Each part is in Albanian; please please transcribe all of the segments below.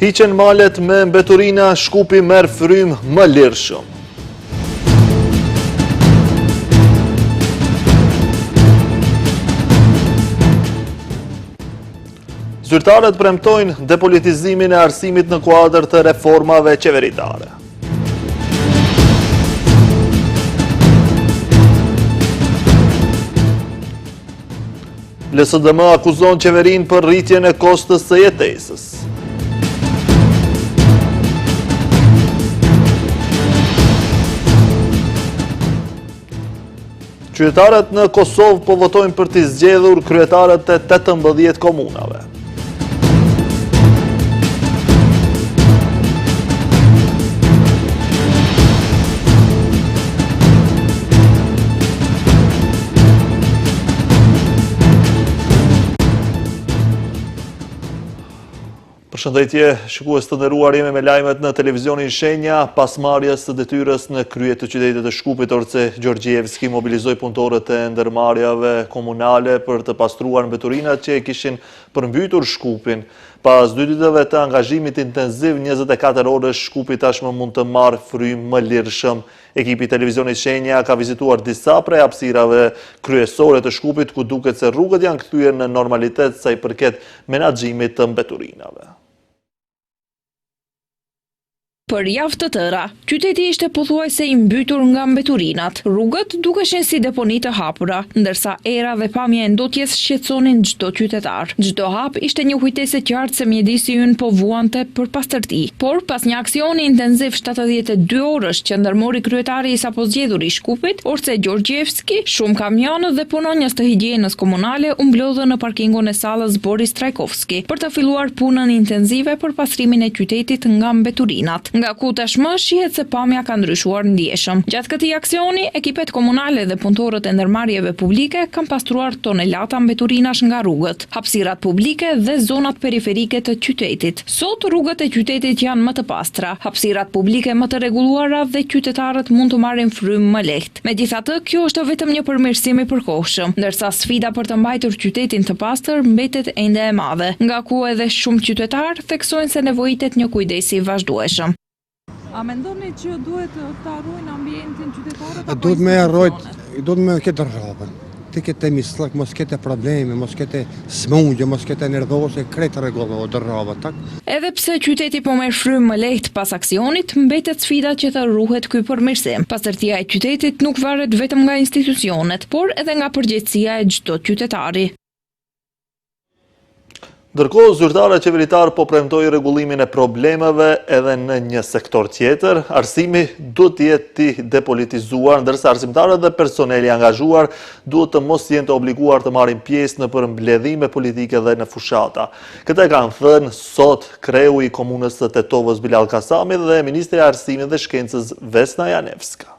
Hiqen malet me mbeturina, Shkupi merr frym më lirshëm. Zyrtarët premtojnë depolitizimin e arsimit në kuadër të reformave qeveritare. LSDM akuzon qeverinë për rritjen e kostës së jetesës. Qytetarët në Kosovë po votojnë për t'i zgjedhur kryetarët e 18 komunave. Përshëndetje, shikues të nderuar, jemi me lajmet në televizionin Shenja. Pas marrjes së detyrës në krye të qytetit të Shkupit, Orce Gjorgjievski mobilizoi punëtorët e ndërmarrjeve komunale për të pastruar mbeturinat që e kishin përmbytur Shkupin. Pas 2 ditëve të angazhimit intenziv, 24 orësh Shkupi tashmë mund të marrë frym më lirshëm. Ekipi i televizionit Shenja ka vizituar disa prej hapësirave kryesore të Shkupit, ku duket se rrugët janë kthyer në normalitet sa i përket menaxhimit të mbeturinave. Për javë të tëra, qyteti ishte pothuajse i mbytur nga mbeturinat. Rrugët dukeshin si deponi të hapura, ndërsa era dhe pamja e ndotjes shqetësonin çdo qytetar. Çdo hap ishte një kujtesë e qartë se mjedisi ynë po vuante për pastërti. Por pas një aksioni intenziv 72 orësh që ndërmori kryetari i sapo zgjedhur i Shkupit, Orce Gjorgjievski, shumë kamionët dhe punonjës të higjienës komunale u mblodhën në parkingun e sallës Boris Trajkovski për të filluar punën intenzive për pastrimin e qytetit nga mbeturinat. Nga ku tashmë shihet se pamja ka ndryshuar ndjeshëm. Gjatë këtij aksioni, ekipet komunale dhe punëtorët e ndërmarrjeve publike kanë pastruar tonelata mbeturinash nga rrugët, hapësirat publike dhe zonat periferike të qytetit. Sot rrugët e qytetit janë më të pastra, hapësirat publike më të rregulluara dhe qytetarët mund të marrin frym më lehtë. Megjithatë, kjo është vetëm një përmirësim i përkohshëm, ndërsa sfida për të mbajtur qytetin të pastër mbetet ende e madhe, nga ku edhe shumë qytetarë theksojnë se nevojitet një kujdesi vazhdueshëm. A mendoni që duhet të harrojnë ambientin qytetarët? Duhet me këtë rrobën. Të ketë mislëk, mos ketë probleme, mos ketë smundje, mos ketë nervoze, kretë rregullohet rroba, tak? Edhe pse qyteti po merr frym më lehtë pas aksionit, mbetet sfida që të ruhet ky përmirësim. Pastërtia e qytetit nuk varet vetëm nga institucionet, por edhe nga përgjegjësia e çdo qytetari. Ndërkohë, zyrtarët qeveritar po premtojnë rregullimin e problemeve edhe në një sektor tjetër. Arsimi duhet të jetë i depolitizuar, ndërsa arsimtarët dhe personeli angazhuar duhet të mos jenë të obliguar të marrin pjesë në përmbledhime politike dhe në fushata. Këtë kanë thënë sot kreu i komunës së Tetovës Bilal Kasami dhe ministri i Arsimit dhe Shkencës Vesna Janevska.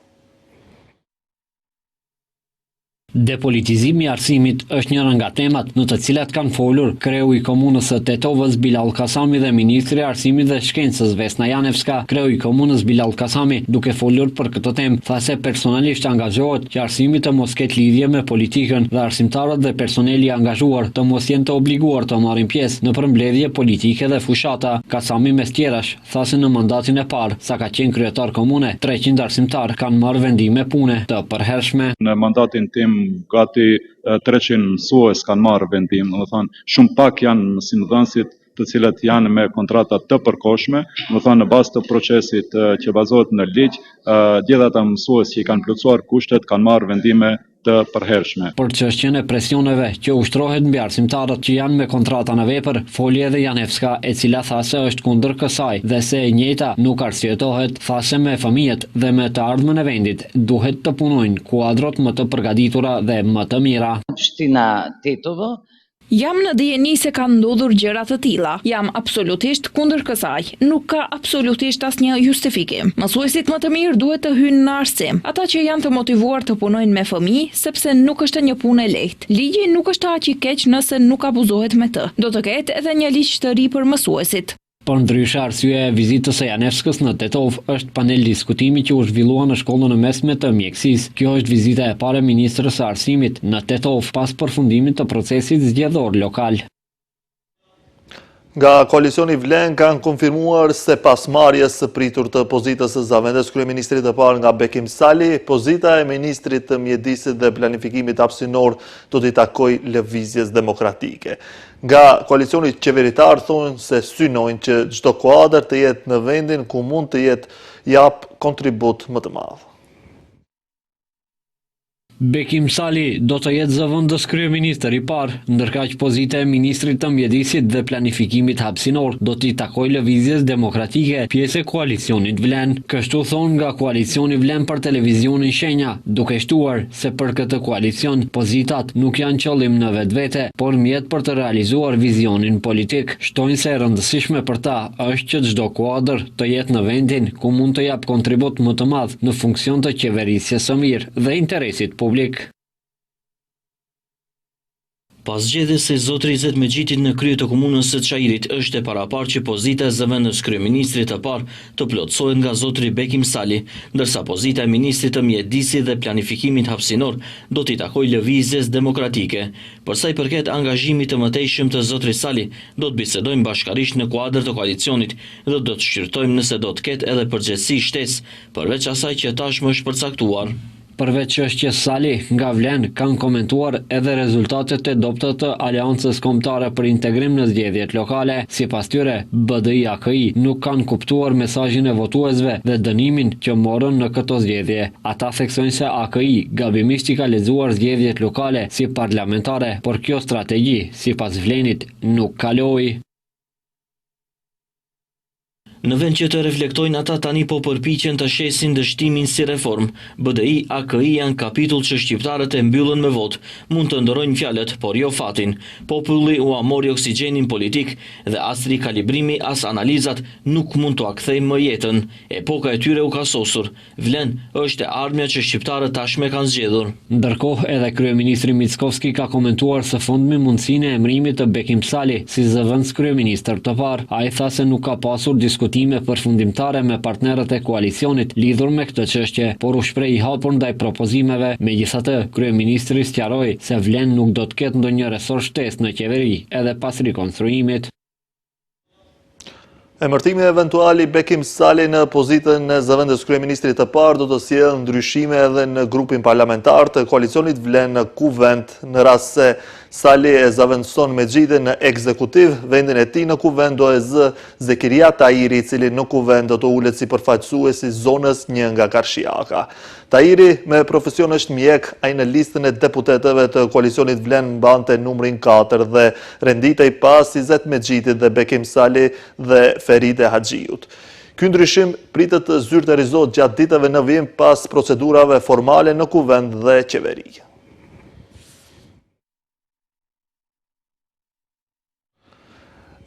Depolitizimi i arsimit është njëra nga temat në të cilat kanë folur kreu i komunës së Tetovës Bilal Kasami dhe ministri i Arsimit dhe Shkencës Vesna Janevska. Kreu i komunës Bilal Kasami, duke folur për këtë temë, tha se personalisht angazhohet që arsimi të mos ketë lidhje me politikën dhe arsimtarët dhe personeli angazhuar të mos jenë të obliguar të marrin pjesë në përmbledhje politike dhe fushata. Kasami mes tjerash tha se në mandatin e parë, sa ka qenë kryetar komune, 300 arsimtar kanë marrë vendime pune të përhershme. Në mandatin tim gati 300 mësues kanë marrë vendim, do të thonë shumë pak janë mësimdhënësit të cilët janë me kontrata të përkohshme, do të thonë në bazë të procesit që bazohet në ligj, gjithë ata mësues që kanë plotësuar kushtet kanë marrë vendime të përhershme. Për çështjen e presioneve që ushtrohet mbi arsimtarët që janë me kontrata në vepër, foli edhe Janevska, e cila tha se është kundër kësaj dhe se e njëjta nuk arsyetohet. Tha se me fëmijët dhe me të ardhmen e vendit duhet të punojnë kuadrot më të përgatitura dhe më të mira. Shtina Tetovo. Jam në dijeni se kanë ndodhur gjëra të tilla. Jam absolutisht kundër kësaj. Nuk ka absolutisht asnjë justifikim. Mësuesit më të mirë duhet të hyjnë në arsim. Ata që janë të motivuar të punojnë me fëmijë, sepse nuk është një punë e lehtë. Ligji nuk është aq i keq nëse nuk abuzohet me të. Do të ketë edhe një ligj të ri për mësuesit. Për ndryshe, arsye e vizitës së Janevskës në Tetov është panel diskutimi që u zhvillua në shkollën e mesme të mjekësisë. Kjo është vizita e parë e ministrës së Arsimit në Tetov pas përfundimit të procesit zgjedhor lokal. Nga koalicioni Vlen kanë konfirmuar se pas marrjes së pritur të pozitës së zavendes kryeministrit të parë nga Bekim Sali, pozita e ministrit të mjedisit dhe planifikimit hapësinor do t'i takojë lëvizjes demokratike. Nga koalicioni qeveritar thonë se synojnë që çdo kuadër të jetë në vendin ku mund të jetë jap kontribut më të madh. Bekim Sali do të jetë zëvendës kryeministër i parë, ndërkaq pozita e ministrit të mjedisit dhe planifikimit hapësinor do t'i takojë lëvizjes demokratike, pjesë e koalicionit Vlen. Kështu thonë nga koalicioni Vlen për televizionin Shenja, duke shtuar se për këtë koalicion pozitat nuk janë qëllim në vetvete, por mjet për të realizuar vizionin politik. Shtojnë se e rëndësishme për ta është që çdo kuadër të jetë në vendin ku mund të jap kontribut më të madh në funksion të qeverisjes së mirë dhe interesit publik. Pas zgjedhjes së zotërit Izet Mexhitit në krye të komunës së Çajirit, është e paraparë që pozita e zëvendës kryeministrit të parë të plotësohet nga zotëri Bekim Sali, ndërsa pozita e ministrit të mjedisit dhe planifikimit hapësinor do t'i takojë lëvizjes demokratike. Për sa i përket angazhimit të mëtejshëm të zotërit Sali, do të bisedojmë bashkarisht në kuadër të koalicionit dhe do të shqyrtojmë nëse do të ketë edhe përgjegjësi shtesë, përveç asaj që tashmë është përcaktuar. Përveç çështjes Sali, nga Vlen kanë komentuar edhe rezultatet e dobta të Aleancës Kombëtare për Integrim në zgjedhjet lokale. Sipas tyre, BDI-AKI nuk kanë kuptuar mesazhin e votuesve dhe dënimin që morën në këto zgjedhje. Ata theksojnë se AKI gabimisht i ka lexuar zgjedhjet lokale si parlamentare, por kjo strategji, sipas Vlenit, nuk kaloi. Në vend që të reflektojnë, ata tani po përpiqen të shesin dështimin si reform. BDI, AKI janë kapitull që shqiptarët e mbyllën me votë. Mund të ndërojnë fjalët, por jo fatin. Populli u amori oksigjenin politik dhe as rikalibrimi as analizat nuk mund të akthejnë më jetën. Epoka e tyre u ka sosur. Vlen është e ardhmja që shqiptarët tashme kanë zgjedhur. Ndërkohë, edhe kryeministri Mickovski ka komentuar së fundmi mundësinë e emërimit të Bekim Sali si zëvendës kryeministër të parë. Ai tha se nuk ka pasur diskutime përfundimtare me partnerët e koalicionit lidhur me këtë çështje, por u shpreh i hapur ndaj propozimeve. Megjithatë, kryeministri sqaroi se Vlen nuk do të ketë ndonjë resor shtesë në qeveri edhe pas rikonstruimit. Emërtimi eventual i Bekim Sali në pozitën e zëvendës kryeministrit të parë do të sjellë ndryshime edhe në grupin parlamentar të koalicionit Vlen në kuvend, në rast se Sali e zëvendëson Mexhitin në ekzekutiv, vendin e tij në kuvend do e zë Zekiria Tahiri, i cili në kuvend do të ulet si përfaqësues i zonës 1 nga Karshiaka. Tahiri me profesion është mjek, ai në listën e deputetëve të koalicionit Vlen mbante numrin 4 dhe renditej pas Izet Mexhitit dhe Bekim Sali dhe Feride Haxhiut. Ky ndryshim pritet të zyrtarizohet gjatë ditëve në vijim pas procedurave formale në kuvend dhe qeveri.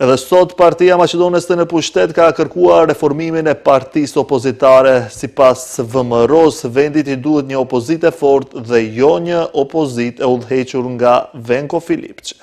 Edhe sot, Partia Maqedones në pushtet ka kërkuar reformimin e partisë opozitare. Sipas VMRO-s, vendit i duhet një opozitë e fortë dhe jo një opozitë e udhëhequr nga Venko Filipçe.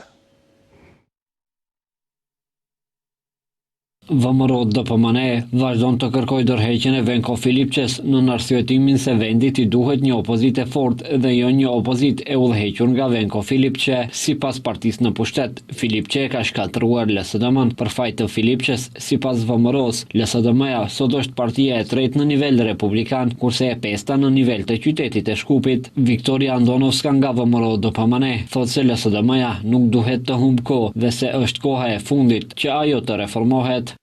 VMRO-DPMNE vazhdon të kërkojë dorëheqjen e Venko Filipçes në arsyetimin se vendit i duhet një opozitë e fortë dhe jo një opozitë e udhëhequr nga Venko Filipçe. Sipas partisë në pushtet, Filipçe ka shkatëruar LSDM-n për faj të Filipçes. Sipas VMRO-s, LSDM-ja sot është partia e tretë në nivel republikan, kurse e pesta në nivel të qytetit e Shkupit. Viktoria Andonovska nga VMRO-DPMNE thotë se LSDM-ja nuk duhet të humbë kohë dhe se është koha e fundit që ajo të reformohet.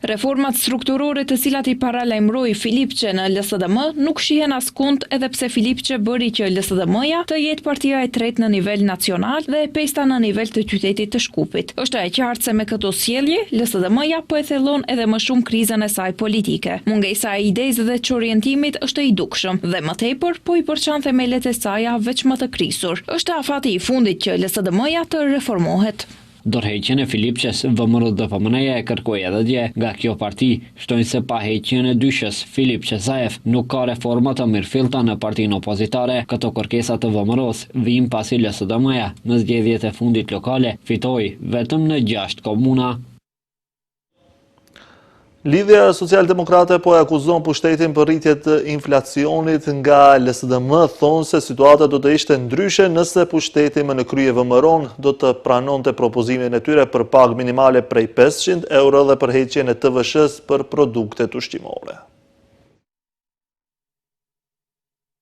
Reformat strukturore të cilat i paralajmëroi Filipçe në LSDM nuk shihen askund edhe pse Filipçe bëri që LSDM-ja të jetë partia e tretë në nivel nacional dhe e pesta në nivel të qytetit të Shkupit. Është e qartë se me këto sjellje, LSDM-ja po e thellon edhe më shumë krizën e saj politike. Mungesa e idezë dhe çorientimit është i dukshëm dhe më tepër po i përçan themelet e saj veç më të krisur. Është afati i fundit që LSDM-ja të reformohet. Dorëheqjen e Filipçes, VMRO-DPMNE e kërkoi edhe dje nga kjo parti, shtojnë se pa heqjen e dyshës Filipçe Zaev nuk ka reforma të mirëfillta në partinë opozitare. Këto kërkesa të VMRO-s vijnë pasi LSDM-ja në zgjedhjet e fundit lokale fitoi vetëm në 6 komuna. Lidhja Socialdemokrate po e akuzon pushtetin për rritje të inflacionit, nga LSDM thonë se situata do të ishte ndryshe nëse pushteti më në krye vëmëron do të pranonte propozimin e tyre për pagë minimale prej 500 euro dhe përheqjen e TVSH-s për produktet ushqimore.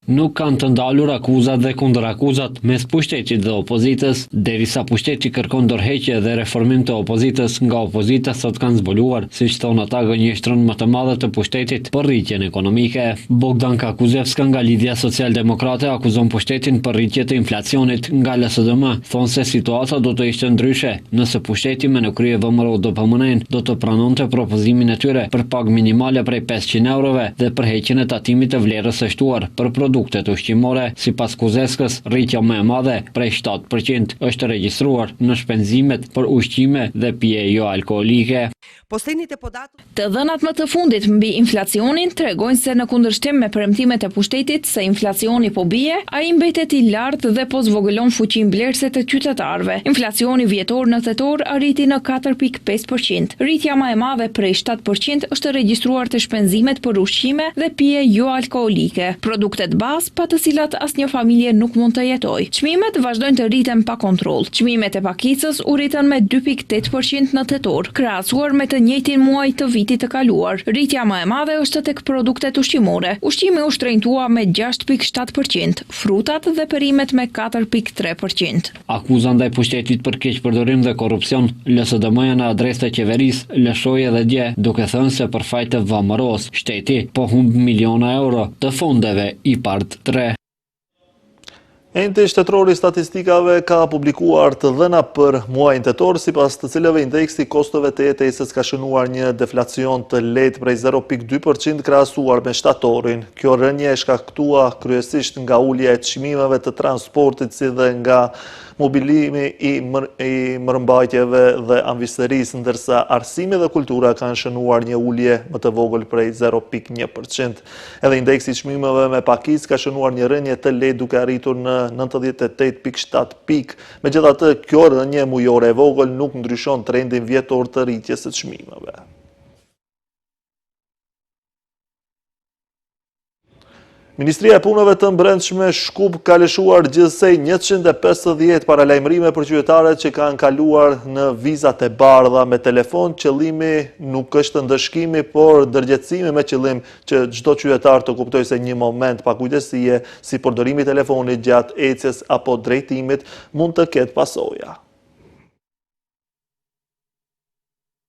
Nuk kanë të ndalur akuzat dhe kundërakuzat mes pushtetit dhe opozitës, derisa pushteti kërkon dorëheqje dhe reformim të opozitës, nga opozita sot kanë zbuluar, siç thonë ata, gënjeshtrën më të madhe të pushtetit për rritjen ekonomike. Bogdan Kakuzevska nga Lidhja Socialdemokrate akuzon pushtetin për rritje të inflacionit, nga LSDM thonë se situata do të ishte ndryshe nëse pushteti me në krye VMRO DPMN do të pranonte propozimin e tyre për pagë minimale prej 500 eurove dhe përheqjen e tatimit të vlerës së shtuar për produktet ushqimore. Sipas Kuzevskës, rritja më e madhe prej 7% është regjistruar në shpenzimet për ushqime dhe pije jo alkoolike. Të dhënat më të fundit mbi inflacionin tregojnë se në kundërshtim me premtimet e pushtetit se inflacioni po bie, ai mbetet I lartë dhe po zvogëlon fuqinë blerëse të qytetarëve. Inflacioni vjetor në tetor arriti në 4.5%. Rritja më e madhe prej 7% është regjistruar te shpenzimet për ushqime dhe pije jo alkoolike, produktet bazë pa të cilat asnjë familje nuk mund të jetojë. Çmimet vazhdojnë të rriten pa kontroll. Çmimet e pakicës u rritën me 2.8% në tetor, krahasuar me të njëjtin muaj të vitit të kaluar. Rritja më e madhe është tek produktet ushqimore. Ushqimi u shtrenjtua me 6.7%, frutat dhe perimet me 4.3%. Akuza ndaj pushtetit për keqpërdorim dhe korrupsion, LSDM-ja në adresë të qeverisë lëshoi edhe dje, duke thënë se për fajt të VMRO-s, shteti po humb miliona euro të fondeve IPARD 3. Enti shtetëror I statistikave ka publikuar të dhëna për muajin tetor, sipas të cilëve indeksi kostove të jetesës ka shënuar një deflacion të lehtë prej 0.2% krahasuar me shtatorin. Kjo rënje e shkaktua kryesisht nga ulja e çmimeve të transportit si dhe nga mobilimi I mërmbajtjeve dhe anvisërisë, ndërsa arsimi dhe kultura kanë shënuar një ulje më të vogël prej 0.1%. Edhe indeksi I çmimeve me pakicë ka shënuar një rënje të lehtë duke arritur në 98.7 pikë. Megjithatë, kjo rënje mujore e vogël nuk ndryshon trendin vjetor të rritjes së çmimeve. Ministria e Punëve të Brendshme Shkup ka lëshuar gjithsej 150 paralajmërime për qytetarët që kanë kaluar në vizat e bardha me telefon. Qëllimi nuk është ndëshkimi, por ndërgjegjësimi me qëllim që çdo qytetar të kuptojë se një moment pakujdesie si përdorimi I telefonit gjatë ecjes apo drejtimit mund të ketë pasoja.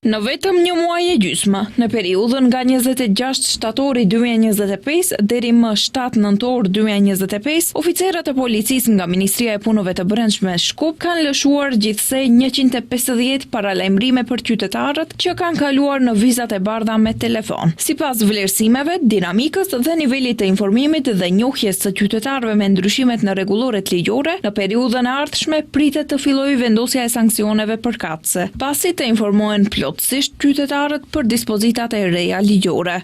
Në vetëm një muaj e gjysmë, në periudhën nga 26 shtatori 2025 deri më 7 nëntor 2025, oficerët e policisë nga Ministria e Punëve të Brendshme Shkup kanë lëshuar gjithsej 150 paralajmërime për qytetarët që kanë kaluar në vizat e bardha me telefon. Sipas vlerësimeve, dinamikës dhe nivelit të informimit dhe njohjes së qytetarëve me ndryshimet në rregulloret ligjore, në periudhën e ardhshme pritet të fillojë vendosja e sanksioneve përkatëse, pasi të informohen plotësisht qytetarët për dispozitat e reja ligjore.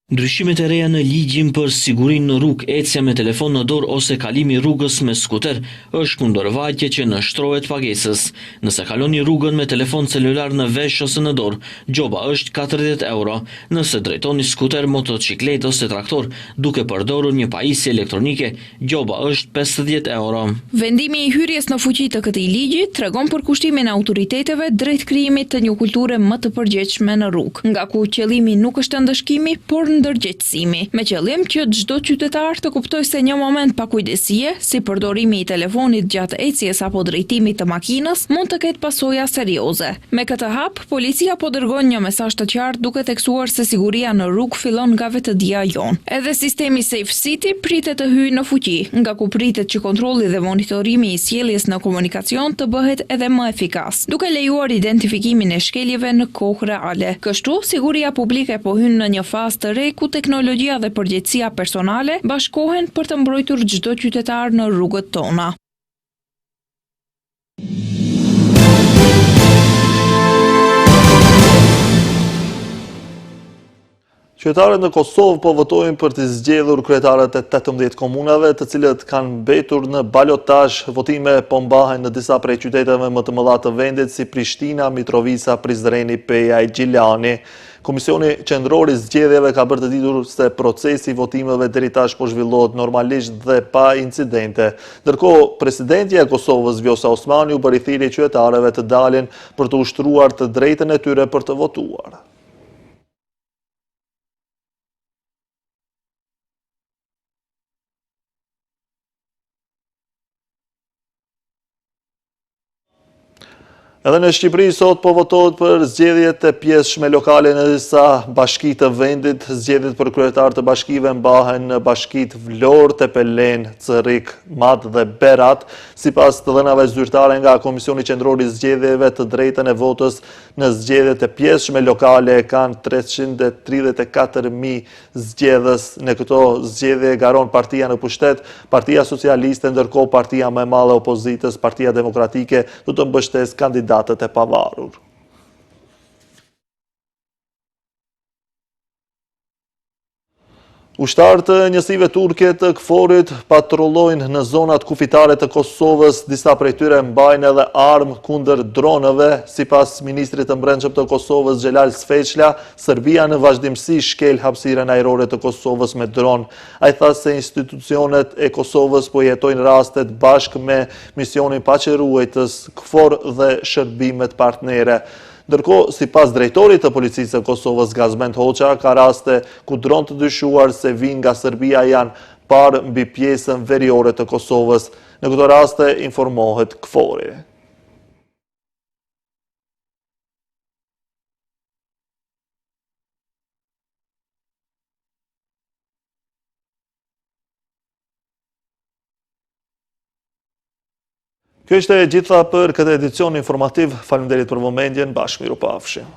Ndryshimet e reja në ligjin për sigurinë në rrugë, ecja me telefon në dorë ose kalimi rrugës me skuter është kundërvajtje që nështrohet pagesës. Nëse kaloni rrugën me telefon celular në vesh ose në dorë, gjoba është 40 euro. Nëse drejtoni skuter, motociklet ose traktor duke përdorur një pajisje elektronike, gjoba është 50 euro. Vendimi I hyrjes në fuqi të këtij ligji tregon për kushtimin e autoriteteve drejt krijimit të një kulture më të përgjegjshme në rrugë, nga ku qëllimi nuk është ndëshkimi, por ndërgjegjësimi, me qëllim që çdo qytetar të kuptojë se një moment pakujdesie, si përdorimi I telefonit gjatë ecjes apo drejtimit të makinës, mund të ketë pasoja serioze. Me këtë hap, policia po dërgon një mesazh të qartë duke theksuar se siguria në rrugë fillon nga vetëdia jon. Edhe sistemi Safe City pritet të hyjë në fuqi, nga ku pritet që kontrolli dhe monitorimi I sjelljes në komunikacion të bëhet edhe më efikas, duke lejuar identifikimin e shkeljeve në kohë reale. Kështu, siguria publike po hyn në një fazë të re ku teknologjia dhe përgjegjësia personale bashkohen për të mbrojtur çdo qytetar në rrugët tona. Qytetarët në Kosovë po votojnë për të zgjedhur kryetarët e 18 komunave, të cilët kanë mbetur në balotazh. Votime po mbahen në disa prej qyteteve më të mëdha të vendit si Prishtina, Mitrovica, Prizreni, Peja e Gjilani. Komisioni Qendror i Zgjedhjeve ka bërë të ditur se procesi i votimeve deri tash po zhvillohet normalisht dhe pa incidente. Ndërkohë, presidentja e Kosovës Vjosa Osmani u bëri thirrje qytetarëve të dalin për të ushtruar të drejtën e tyre për të votuar. Edhe në Shqipëri sot po votohet për zgjedhjet e pjesëshme lokale në disa bashki të vendit. Zgjedhjet për kryetar të bashkive mbahen në bashkitë Vlorë, Tepelen, Cërrik, Mat dhe Berat. Sipas të dhënave zyrtare nga Komisioni Qendror i Zgjedhjeve, të drejtën e votës në zgjedhjet e pjesëshme lokale kanë 334.000 zgjedhës. Në këto zgjedhje garon partia në pushtet, Partia Socialiste, ndërkohë partia më e madhe e opozitës, Partia Demokratike, do të mbështesë kandidatët e pavarur. Ushtarët të njësive turke të KFOR-it patrullojnë në zonat kufitare të Kosovës, disa prej tyre mbajnë edhe armë kundër dronëve. Sipas ministrit të brendshëm të Kosovës Xhelal Sfeqla, Serbia në vazhdimsi shkel hapësirën ajrore të Kosovës me dron. Ai tha se institucionet e Kosovës po jetojnë rastet bashkë me misionin paqëruesës KFOR dhe shërbimet partnere. Ndërkohë, sipas drejtorit të policisë së Kosovës Gazmend Hoxha, ka raste ku dron të dyshuar se vinë nga Serbia janë parë mbi pjesën veriore të Kosovës. Në këto raste informohet KFOR-i. Kjo ishte gjitha për këtë edicion informativ. Faleminderit për vëmendjen, bashkë miru pafshim.